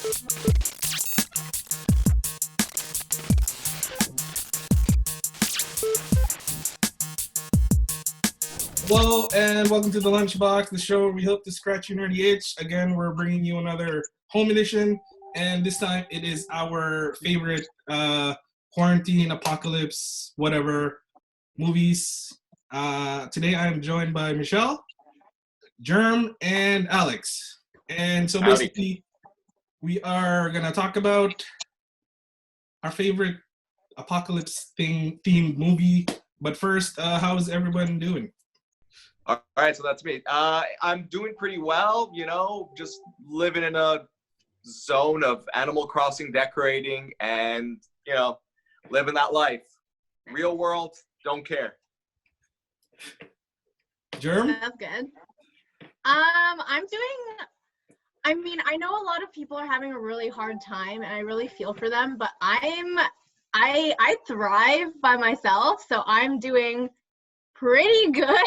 Hello and welcome to the Lunchbox, the show where we hope to scratch your nerdy itch. Again, we're bringing you another home edition, and this time it is our favorite quarantine, apocalypse, whatever movies. Today I am joined by Michelle, Germ, and Alex. And so basically, we are gonna talk about our favorite apocalypse themed movie. But first, how's everyone doing? All right, so that's me. I'm doing pretty well, you know, just living in a zone of Animal Crossing decorating and, you know, living that life. Real world, don't care. Germ? That's good. I know a lot of people are having a really hard time and I really feel for them, but I thrive by myself, so I'm doing pretty good.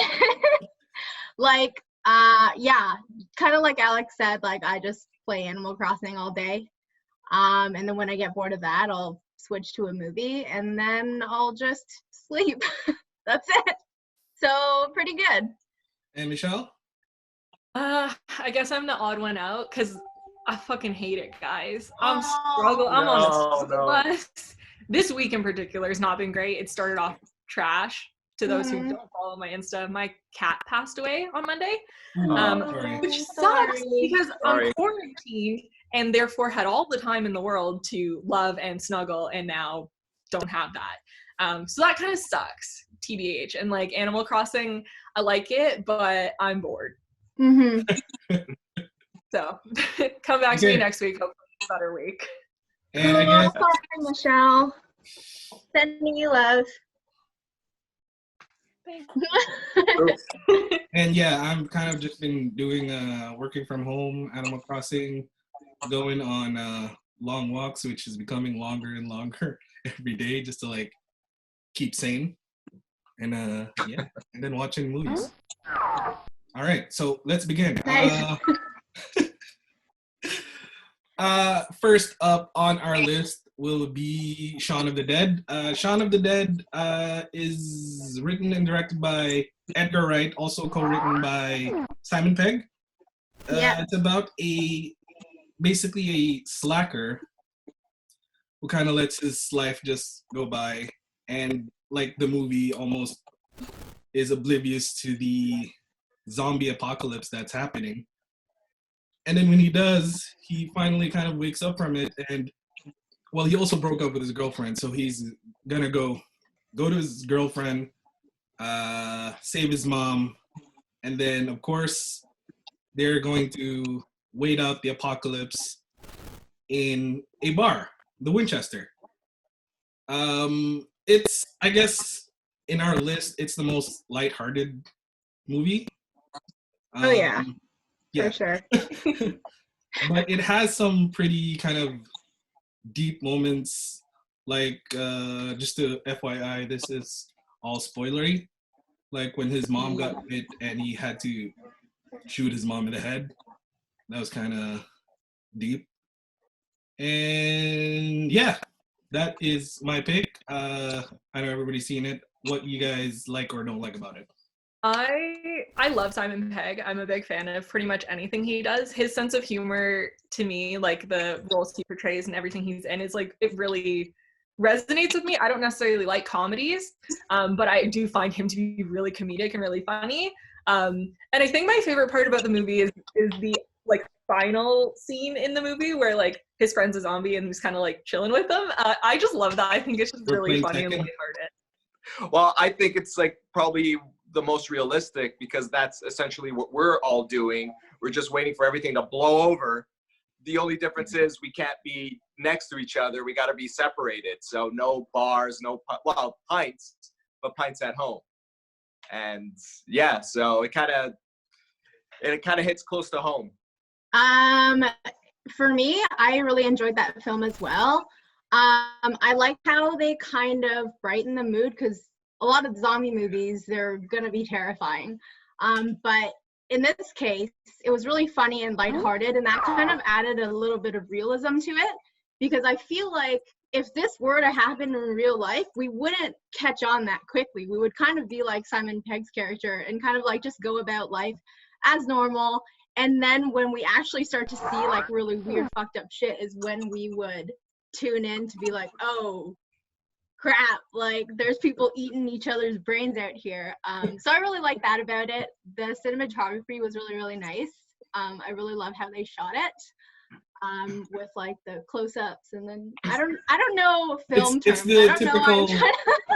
Kind of like Alex said, like I just play Animal Crossing all day. And then when I get bored of that, I'll switch to a movie and then I'll just sleep. That's it. So pretty good. And Michelle? I guess I'm the odd one out because I fucking hate it, guys. I'm struggling. I'm on the struggle bus. This week in particular has not been great. It started off trash. To those who don't follow my Insta, my cat passed away on Monday, which sucks because I'm quarantined and therefore had all the time in the world to love and snuggle, and now don't have that. So that kind of sucks, TBH. And like Animal Crossing, I like it, but I'm bored. Mm-hmm. So come back to me next week. Hopefully it's a better week. And I guess, Michelle. Sending you love. and yeah, I'm kind of just been doing working from home, Animal Crossing, going on long walks, which is becoming longer and longer every day, just to like keep sane, and and then watching movies. All right, so let's begin. Nice. First up on our list will be Shaun of the Dead. Shaun of the Dead is written and directed by Edgar Wright, also co-written by Simon Pegg. It's about basically a slacker who kind of lets his life just go by, and like the movie almost is oblivious to the zombie apocalypse that's happening. And then when he does, he finally kind of wakes up from it, and well, he also broke up with his girlfriend, so he's gonna go to his girlfriend, save his mom, and then of course they're going to wait out the apocalypse in a bar, the Winchester. It's, I guess, in our list, it's the most lighthearted movie. For sure. But it has some pretty kind of deep moments, like just to FYI, this is all spoilery, like when his mom got hit and he had to shoot his mom in the head. That was kind of deep. And yeah, that is my pick. I know everybody's seen it. What you guys like or don't like about it? I love Simon Pegg. I'm a big fan of pretty much anything he does. His sense of humor, to me, like the roles he portrays and everything he's in, is like, it really resonates with me. I don't necessarily like comedies, but I do find him to be really comedic and really funny. And I think my favorite part about the movie is the like final scene in the movie where like his friend's a zombie and he's kind of like chilling with them. I just love that. I think it's just really funny and lighthearted. Well, I think it's like probably the most realistic, because that's essentially what we're all doing. We're just waiting for everything to blow over. The only difference is we can't be next to each other. We got to be separated. So no bars, pints, but pints at home. And yeah, so it kind of hits close to home. For me, I really enjoyed that film as well. I like how they kind of brighten the mood, because a lot of zombie movies, they're gonna be terrifying. But in this case, it was really funny and lighthearted, and that kind of added a little bit of realism to it, because I feel like if this were to happen in real life, we wouldn't catch on that quickly. We would kind of be like Simon Pegg's character and kind of like just go about life as normal. And then when we actually start to see like really weird fucked up shit is when we would tune in to be like, oh crap, like there's people eating each other's brains out here. So I really like that about it. The cinematography was really, really nice. I really love how they shot it. With like the close-ups, and then I don't know film terms.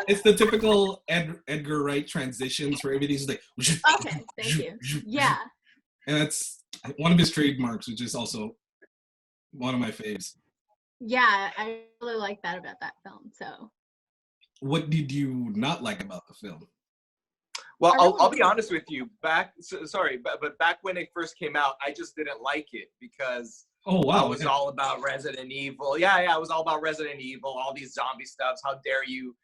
It's the typical Edgar Wright transitions where everything's like okay, thank you. Yeah, and that's one of his trademarks, which is also one of my faves. Yeah, I really like that about that film. So what did you not like about the film? Well, I'll be honest with you. But back when it first came out, I just didn't like it because oh wow, I was all about Resident Evil. Yeah, I was all about Resident Evil, all these zombie stuffs. How dare you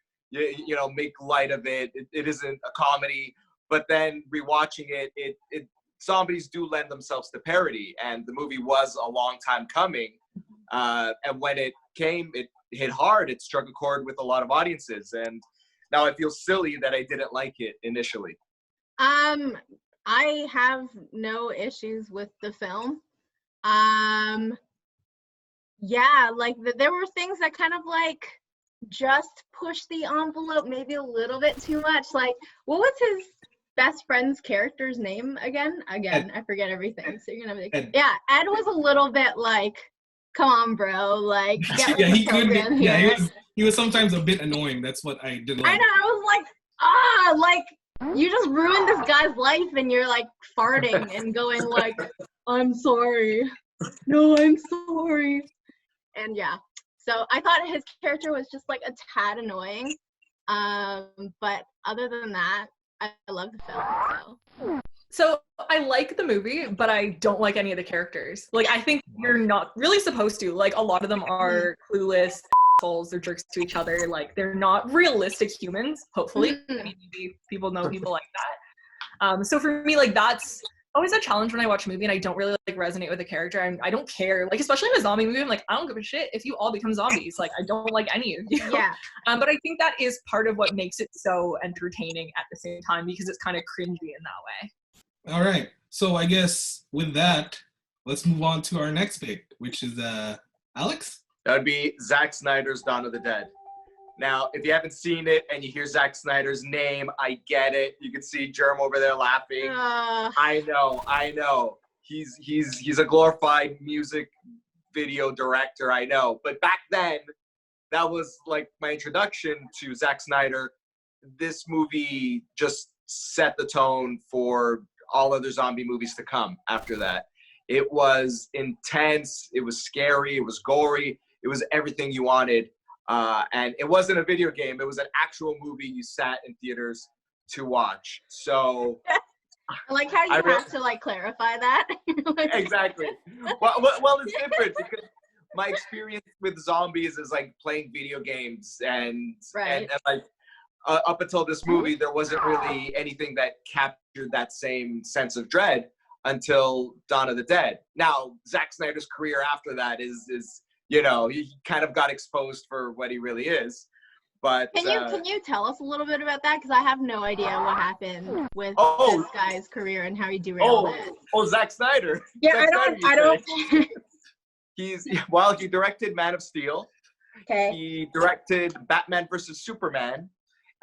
make light of it? It isn't a comedy. But then rewatching it, zombies do lend themselves to parody, and the movie was a long time coming. And when it came, it hit hard. It struck a chord with a lot of audiences, and now I feel silly that I didn't like it initially. I have no issues with the film. Yeah, like there were things that kind of like just pushed the envelope maybe a little bit too much. Like, what was his best friend's character's name again? Ed. I forget everything. So you're gonna be Ed. yeah, Ed was a little bit like, come on, bro, like get yeah, with he the could be, program yeah, here. he was sometimes a bit annoying. That's what I didn't like. I know, I was like, like you just ruined this guy's life, and you're like farting and going like, I'm sorry. No, I'm sorry. And yeah, so I thought his character was just like a tad annoying. But other than that, I love the film. So I like the movie, but I don't like any of the characters. Like, I think you're not really supposed to. Like, a lot of them are clueless assholes. They're jerks to each other. Like, they're not realistic humans, hopefully. I mean, maybe people know people like that. So for me, like, that's always a challenge when I watch a movie and I don't really like resonate with the character. I don't care. Like, especially in a zombie movie, I'm like, I don't give a shit if you all become zombies. Like, I don't like any of you. Yeah. But I think that is part of what makes it so entertaining at the same time, because it's kind of cringy in that way. All right. So I guess with that, let's move on to our next pick, which is Alex? That would be Zack Snyder's Dawn of the Dead. Now, if you haven't seen it and you hear Zack Snyder's name, I get it. You can see Germ over there laughing. I know. He's a glorified music video director, I know. But back then, that was like my introduction to Zack Snyder. This movie just set the tone for all other zombie movies to come after that. It was intense, it was scary, it was gory, it was everything you wanted. And it wasn't a video game, it was an actual movie you sat in theaters to watch. So I like how you have to like clarify that. Exactly. Well, it's different because my experience with zombies is like playing video games and like up until this movie, there wasn't really anything that captured that same sense of dread until Dawn of the Dead. Now, Zack Snyder's career after that is he kind of got exposed for what he really is. But can you tell us a little bit about that? Because I have no idea what happened with this guy's career and how he derailed it. Oh, Zack Snyder. Yeah, I don't. He directed Man of Steel. Okay. He directed Batman vs Superman.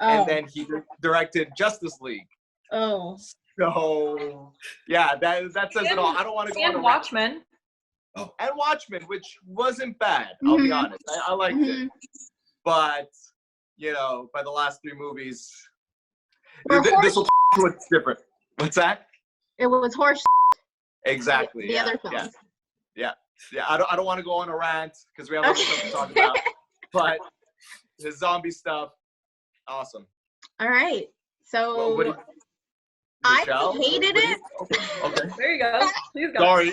And then he directed Justice League. Oh. So, yeah, that says it all. I don't want to go on. And Watchmen. Oh. And Watchmen, which wasn't bad. I'll be honest. I liked it. But, by the last 3 movies, this what's different. What's that? It was horse. Exactly. The other films. Yeah. I don't want to go on a rant because we have other stuff to talk about. But the zombie stuff. Awesome. All right. So I hated it. Okay. There you go. Please go. Sorry.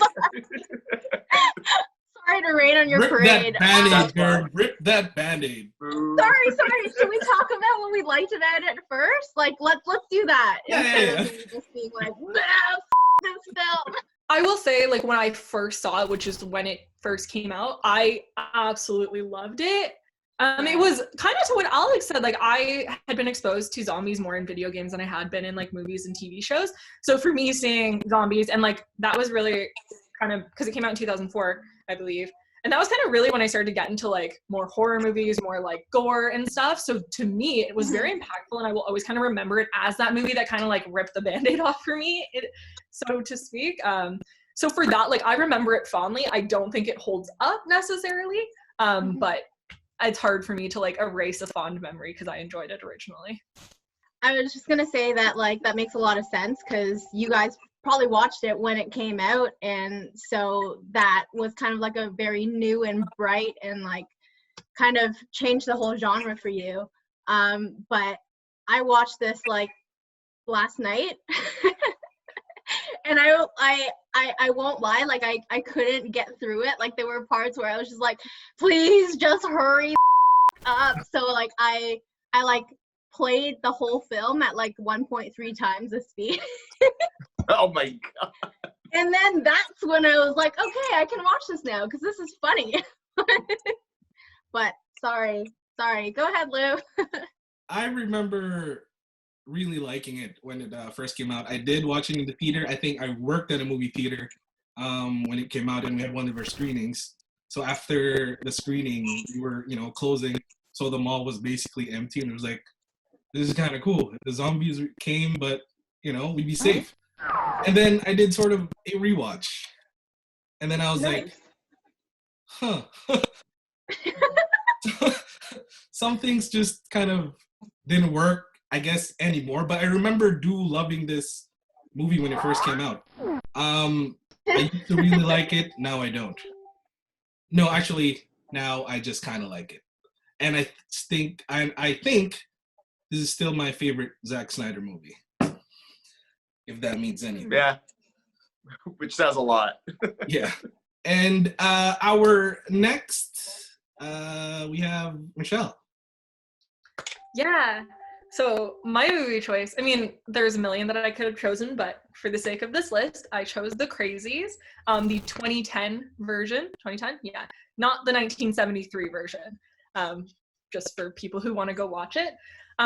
Sorry to rain on your parade. That Band-Aid, Germ. Rip that Band-Aid. Sorry. Should we talk about what we liked about it first? Like, let's do that. Yeah. Just being like, this film. I will say, like, when I first saw it, which is when it first came out, I absolutely loved it. It was kind of to what Alex said, like, I had been exposed to zombies more in video games than I had been in, like, movies and TV shows. So for me, seeing zombies, and, like, that was really kind of, because it came out in 2004, I believe. And that was kind of really when I started to get into, like, more horror movies, more, like, gore and stuff. So to me, it was very impactful, and I will always kind of remember it as that movie that kind of, like, ripped the Band-Aid off for me, so to speak. So for that, like, I remember it fondly. I don't think it holds up necessarily, but it's hard for me to, like, erase a fond memory because I enjoyed it originally. I was just gonna say that, like, that makes a lot of sense because you guys probably watched it when it came out, and so that was kind of like a very new and bright and, like, kind of changed the whole genre for you. But I watched this, like, last night. And I won't lie, like, I couldn't get through it. Like, there were parts where I was just like, please just hurry up. So, like, I like played the whole film at like 1.3 times the speed. Oh my god. And then that's when I was like, okay, I can watch this now because this is funny. But sorry. Go ahead, Lou. I remember really liking it when it first came out. I did watch it in the theater. I think I worked at a movie theater when it came out, and we had one of our screenings. So after the screening, we were, closing. So the mall was basically empty, and it was like, this is kind of cool. The zombies came, but, we'd be safe. And then I did sort of a rewatch. And then I was like, huh. Some things just kind of didn't work, I guess, anymore. But I remember loving this movie when it first came out. I used to really like it. Now I don't. No, actually, now I just kind of like it. And I think this is still my favorite Zack Snyder movie, if that means anything. Yeah, which says a lot. Yeah. And our next, we have Michelle. Yeah. So my movie choice, I mean, there's a million that I could have chosen, but for the sake of this list, I chose The Crazies, the 2010 version. 2010? Yeah. Not the 1973 version, just for people who want to go watch it.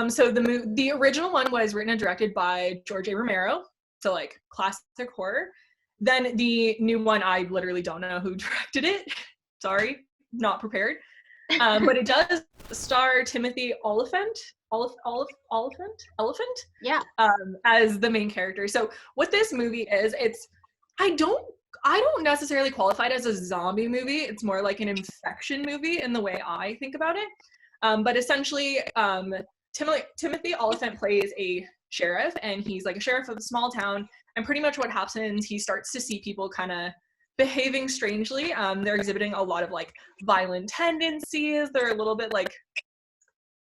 So the original one was written and directed by George A. Romero, so, like, classic horror. Then the new one, I literally don't know who directed it. Sorry, not prepared. But it does star Timothy Oliphant. Elephant? Yeah. As the main character. So what this movie is, I don't necessarily qualify it as a zombie movie. It's more like an infection movie in the way I think about it. But essentially, Timothy Oliphant plays a sheriff, and he's like a sheriff of a small town. And pretty much what happens, he starts to see people kind of behaving strangely. They're exhibiting a lot of, like, violent tendencies. They're a little bit, like,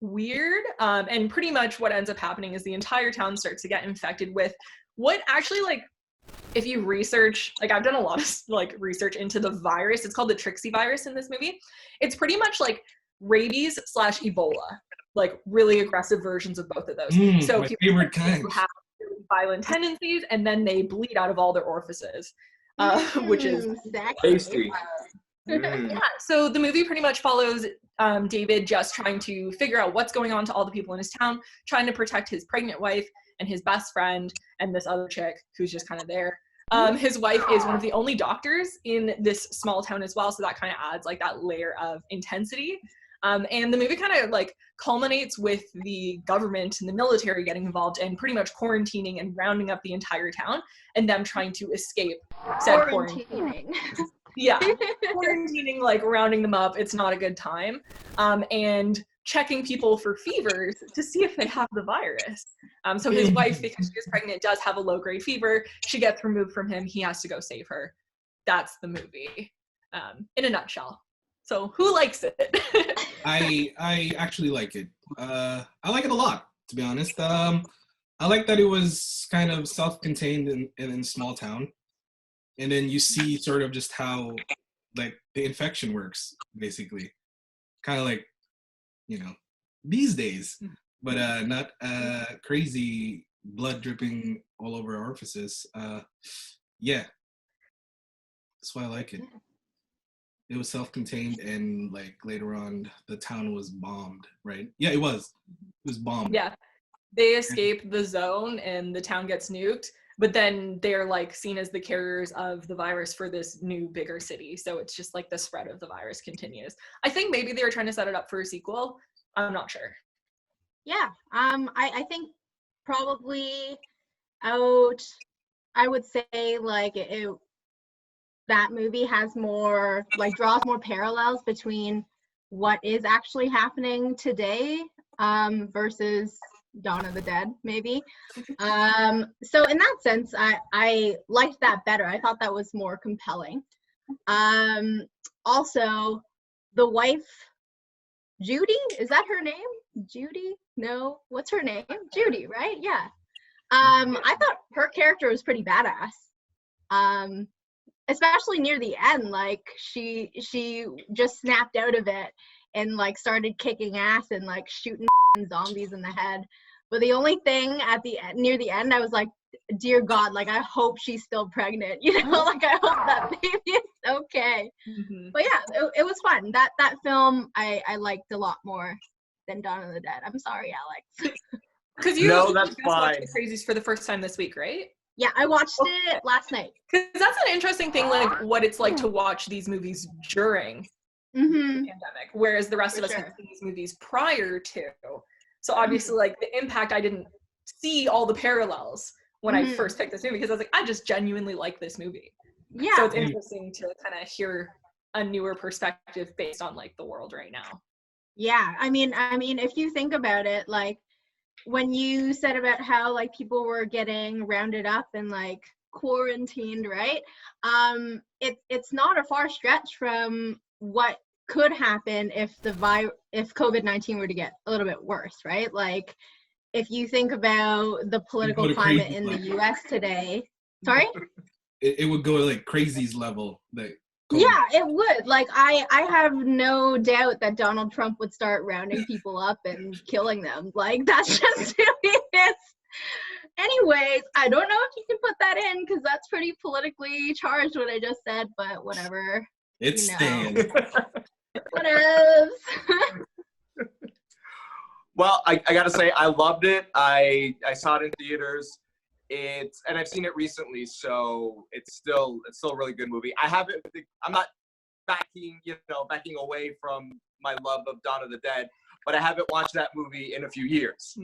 weird. And pretty much what ends up happening is the entire town starts to get infected with what actually, like, if you research, like, I've done a lot of, like, research into the virus. It's called the Trixie virus in this movie. It's pretty much like rabies / Ebola, like, really aggressive versions of both of those. So my favorite kind. Have violent tendencies, and then they bleed out of all their orifices, which is tasty. Yeah, so the movie pretty much follows David just trying to figure out what's going on to all the people in his town, trying to protect his pregnant wife and his best friend and this other chick who's just kind of there. His wife is one of the only doctors in this small town as well, so that kind of adds, like, that layer of intensity. And the movie kind of, like, culminates with the government and the military getting involved and pretty much quarantining and rounding up the entire town, and them trying to escape said quarantine. Yeah, quarantining, like, rounding them up. It's not a good time. And checking people for fevers to see if they have the virus. So his wife, because she is pregnant, does have a low-grade fever. She gets removed from him. He has to go save her. That's the movie in a nutshell. So who likes it? I actually like it. I like it a lot, to be honest. I like that it was kind of self-contained in a small town. And then you see sort of just how, like, the infection works, basically. Kind of like, these days. But not crazy blood dripping all over orifices. Yeah, that's why I like it. It was self-contained, and like later on, the town was bombed. Right? Yeah, it was. It was bombed. Yeah, they escape the zone and the town gets nuked, but then they're like seen as the carriers of the virus for this new bigger city. So it's just like the spread of the virus continues. I think maybe they were trying to set it up for a sequel. I'm not sure. Yeah. I think probably out. I would say like that movie has more, like, draws more parallels between what is actually happening today versus Dawn of the Dead, maybe. So in that sense, I liked that better. I thought that was more compelling. Also, the wife, Judy, is that her name? Judy? No, what's her name? Judy, right? Yeah. I thought her character was pretty badass. Especially near the end, like she just snapped out of it and like started kicking ass and like shooting zombies in the head. But the only thing at the near the end, I was like, dear God, like I hope she's still pregnant, you know, like I hope that baby is okay. Mm-hmm. But yeah, it was fun. That film I liked a lot more than Dawn of the Dead. I'm sorry, Alex. Because you that's fine. Watched The Crazies for the first time this week, right? Yeah, I watched it last night. Because that's an interesting thing, like what it's like to watch these movies during the pandemic, whereas the rest of us have seen these movies prior to. So obviously, like the impact, I didn't see all the parallels when I first picked this movie because I was like, I just genuinely like this movie. Yeah. So it's interesting to kind of hear a newer perspective based on like the world right now. Yeah, I mean, if you think about it, like when you said about how like people were getting rounded up and like quarantined, right? It's not a far stretch from what could happen if if COVID-19 were to get a little bit worse, right? Like if you think about the political climate in the US today. Sorry? It would go to like crazies level. Like COVID. Yeah, it would. Like I have no doubt that Donald Trump would start rounding people up and killing them. Like that's just who he is. Anyways, I don't know if you can put that in because that's pretty politically charged what I just said, but whatever. It stands. What else? Well, I gotta say I loved it. I saw it in theaters. And I've seen it recently, so it's still a really good movie. I'm not backing away from my love of Dawn of the Dead, but I haven't watched that movie in a few years.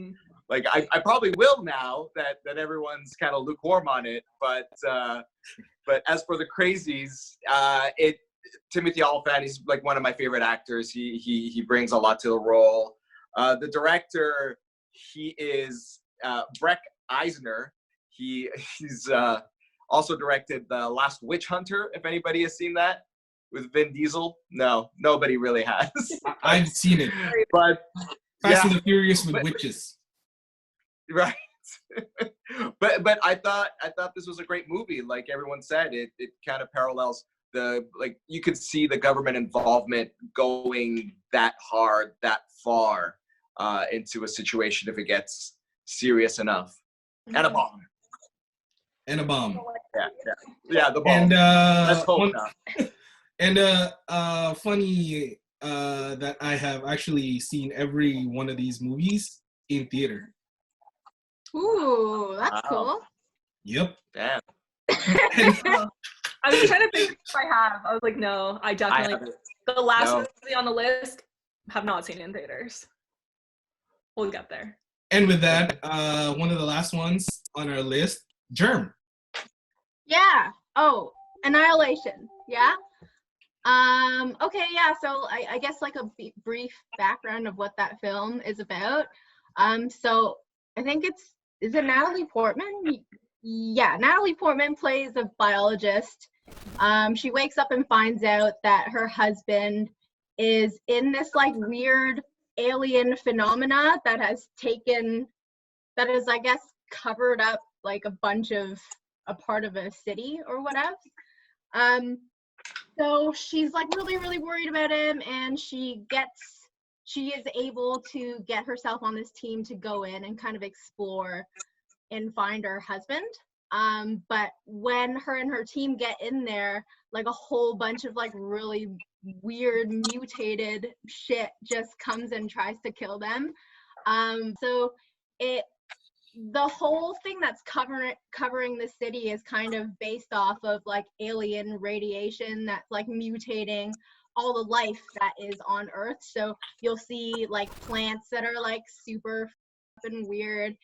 Like I probably will now that everyone's kind of lukewarm on it. But as for the Crazies, Timothy Olyphant, he's like one of my favorite actors. He brings a lot to the role. The director, he is Breck Eisner. He's also directed The Last Witch Hunter, if anybody has seen that, with Vin Diesel. No, nobody really has. I've seen it. But Fast and the Furious with witches. Right. but I thought this was a great movie. Like everyone said, it kind of parallels you could see the government involvement going that hard, that far into a situation if it gets serious enough. And a bomb. And a bomb. Yeah, the bomb. And let's hope not. And funny that I have actually seen every one of these movies in theater. Ooh, that's cool. Yep. Damn. I was trying to think if I have. I was like, no, I definitely. The last movie on the list, have not seen in theaters. We'll get there. And with that, one of the last ones on our list, Germ. Yeah. Oh, Annihilation. Yeah. Okay. Yeah. So I guess like a brief background of what that film is about. So I think is it Natalie Portman? Yeah. Natalie Portman plays a biologist. She wakes up and finds out that her husband is in this like weird alien phenomena that has I guess covered up like a part of a city or whatever. So she's like really, really worried about him, and she is able to get herself on this team to go in and kind of explore and find her husband. But when her and her team get in there, like a whole bunch of like really weird mutated shit just comes and tries to kill them. So the whole thing that's covering the city is kind of based off of like alien radiation that's like mutating all the life that is on Earth. So you'll see like plants that are like super fucking weird.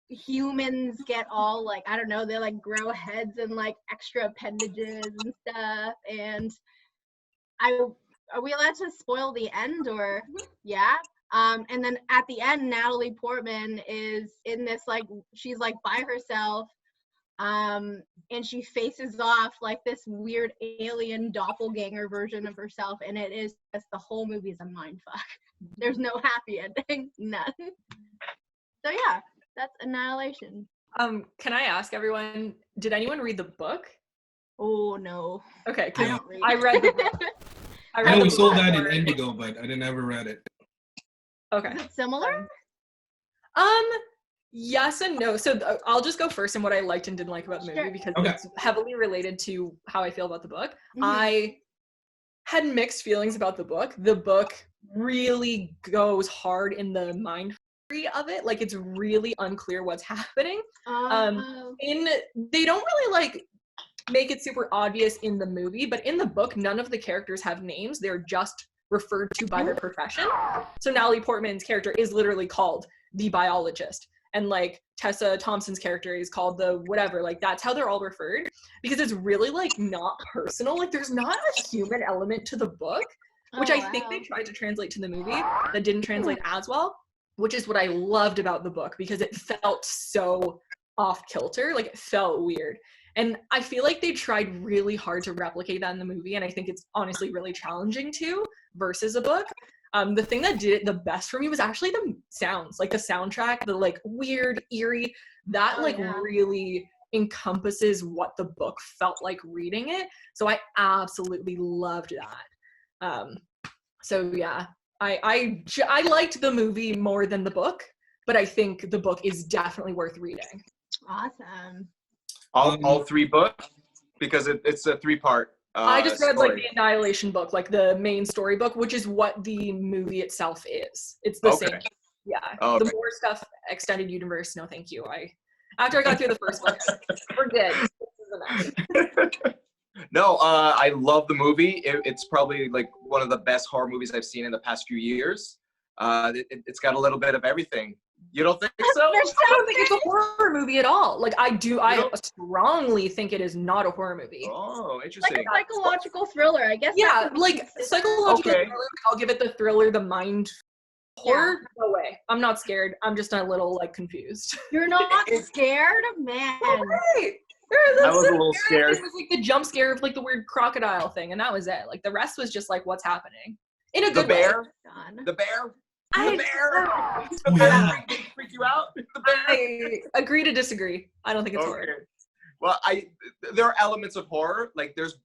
Humans get all like, I don't know, they like grow heads and like extra appendages and stuff. And are we allowed to spoil the end or yeah? And then at the end, Natalie Portman is in this like, she's like by herself, and she faces off like this weird alien doppelganger version of herself, and it is just, the whole movie is a mindfuck. There's no happy ending, none. So yeah, that's Annihilation. Can I ask everyone, did anyone read the book? Oh no. Okay, I don't read. I read the book. I know we sold that in Indigo, but I never read it. Okay. Is it similar? Yes and no. So I'll just go first in what I liked and didn't like about the movie, Sure. because Okay. it's heavily related to how I feel about the book. Mhm. I had mixed feelings about the book. The book really goes hard in the mind of it. Like, it's really unclear what's happening. They don't really like make it super obvious in the movie, but in the book, none of the characters have names. They're just referred to by their profession. So Natalie Portman's character is literally called the biologist, and like Tessa Thompson's character is called the whatever. Like, that's how they're all referred, because it's really like not personal. Like, there's not a human element to the book, which I think they tried to translate to the movie that didn't translate as well, which is what I loved about the book, because it felt so off kilter. Like, it felt weird. And I feel like they tried really hard to replicate that in the movie, and I think it's honestly really challenging too, versus a book. The thing that did it the best for me was actually the sounds, like the soundtrack, the like weird, eerie, that really encompasses what the book felt like reading it. So I absolutely loved that. So yeah, I liked the movie more than the book, but I think the book is definitely worth reading. Awesome. All three books, because it's a 3-part. I just read story. like the Annihilation book, like the main story book, which is what the movie itself is. It's the same. Yeah. Okay. The more stuff, extended universe. No, thank you. After I got through the first book, we're good. This is enough. No, I love the movie. It's probably like one of the best horror movies I've seen in the past few years. It's got a little bit of everything. You don't think so? I don't think it's a horror movie at all. Like, I strongly think it is not a horror movie. Oh, interesting. Like a psychological thriller, I guess. Yeah, like psychological Okay. thriller. I'll give it the thriller, the mind. Horror? No way. I'm not scared. I'm just a little like confused. You're not scared, man. Right. I was a little scared. It was like the jump scare of like the weird crocodile thing, and that was it. Like, the rest was just like, what's happening in a The good bear. way. The bear. I- The bear. Oh, yeah. Freak you out? The bear. I agree to disagree. I don't think it's horror. Okay. Well, there are elements of horror. Like, there's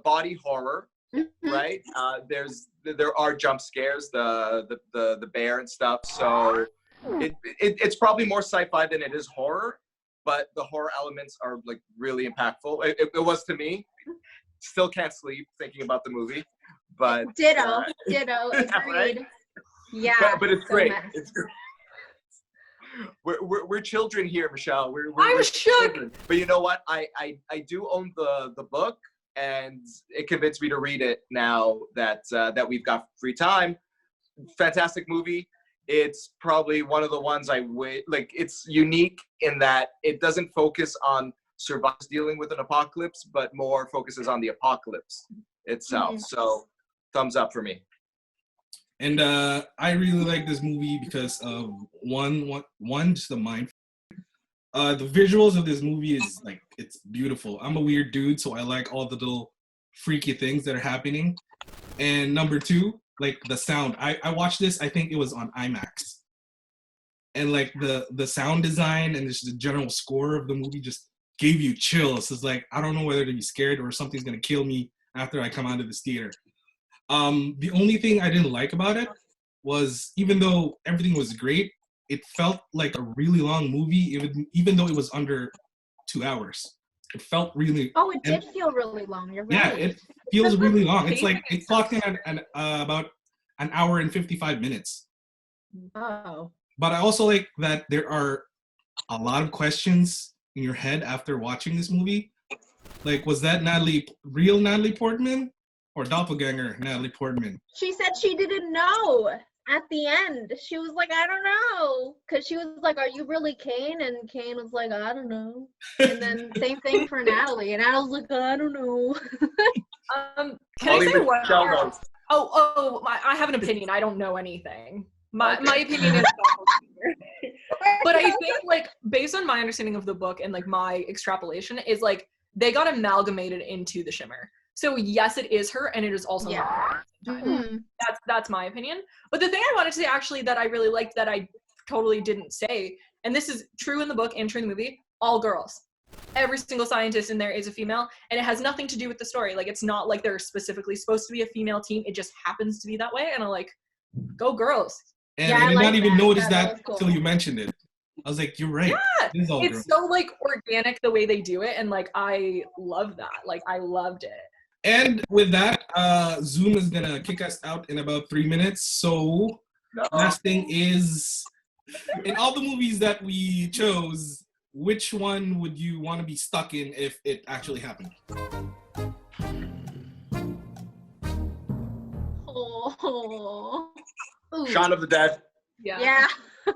body horror, Mhm. right? There are jump scares, the bear and stuff. So it's probably more sci-fi than it is horror, but the horror elements are like really impactful. It was to me. Still can't sleep thinking about the movie, but Ditto. Agreed. Right? Yeah. But it's so great. nice. It's great. We're children here, Michelle. We're I'm shook. children. But you know what? I do own the book, and it convinced me to read it now that we've got free time. Fantastic movie. It's probably one of the ones like. It's unique in that it doesn't focus on survivors dealing with an apocalypse, but more focuses on the apocalypse itself. Mhm. So, thumbs up for me. And I really like this movie because of one, just the mind. The visuals of this movie is like, it's beautiful. I'm a weird dude, so I like all the little freaky things that are happening. And number 2, like the sound. I watched this, I think it was on IMAX. And like the sound design and just the general score of the movie just gave you chills. It's like, I don't know whether to be scared or something's gonna kill me after I come out of this theater. The only thing I didn't like about it was, even though everything was great, it felt like a really long movie, even though it was under 2 hours. It felt really. Oh, it did feel really long. You're right. Yeah, it feels really long. It's like it clocked in at about an hour and 55 minutes. Oh. But I also like that there are a lot of questions in your head after watching this movie. Like, was that real Natalie Portman or doppelganger Natalie Portman? She said she didn't know at the end. She was like, I don't know. Because she was like, are you really Kane? And Kane was like, I don't know. And then same thing for Natalie. And I was like, I don't know. Can I say what? I have an opinion. I don't know anything. My opinion is but I think, like, based on my understanding of the book and like my extrapolation is like they got amalgamated into the Shimmer. So yes, it is her, and it is also not her. Mm-hmm. That's my opinion. But the thing I wanted to say actually that I really liked that I totally didn't say, and this is true in the book and true in the movie, all girls. Every single scientist in there is a female, and it has nothing to do with the story. Like, it's not like they're specifically supposed to be a female team. It just happens to be that way, and I'm like, go girls. And I did not even notice that until you mentioned it. I was like, you're right. Yeah, it's so like organic the way they do it, and like I love that. Like, I loved it. And with that, Zoom is gonna kick us out in about 3 minutes. So last thing is, in all the movies that we chose, which one would you want to be stuck in if it actually happened? Oh. Shaun of the Dead. Yeah.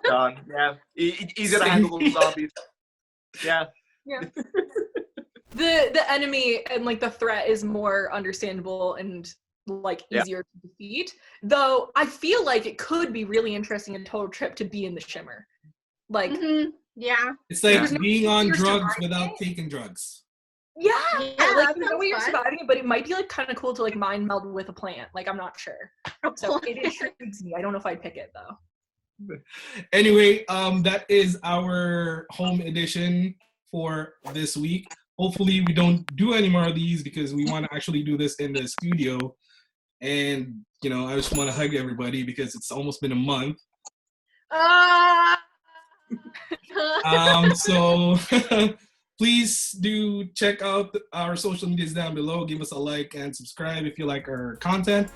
Done. Yeah. He's gonna handle those zombies. Yeah. Yeah. The enemy and like the threat is more understandable and like easier to defeat. Though I feel like it could be really interesting in Total Trip to be in the Shimmer. Like yeah. It's like being on drugs without taking drugs. Yeah, like you know you're surviving it, but it might be like kind of cool to like mind meld with a plant. Like, I'm not sure. So it intrigues me. I don't know if I'd pick it though. Anyway, that is our home edition for this week. Hopefully we don't do any more of these because we want to actually do this in the studio. And, you know, I just want to hug everybody because it's almost been a month. So please do check out our social medias down below. Give us a like and subscribe if you like our content.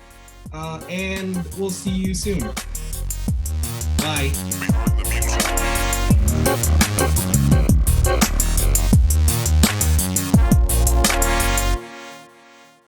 And we'll see you soon. Bye.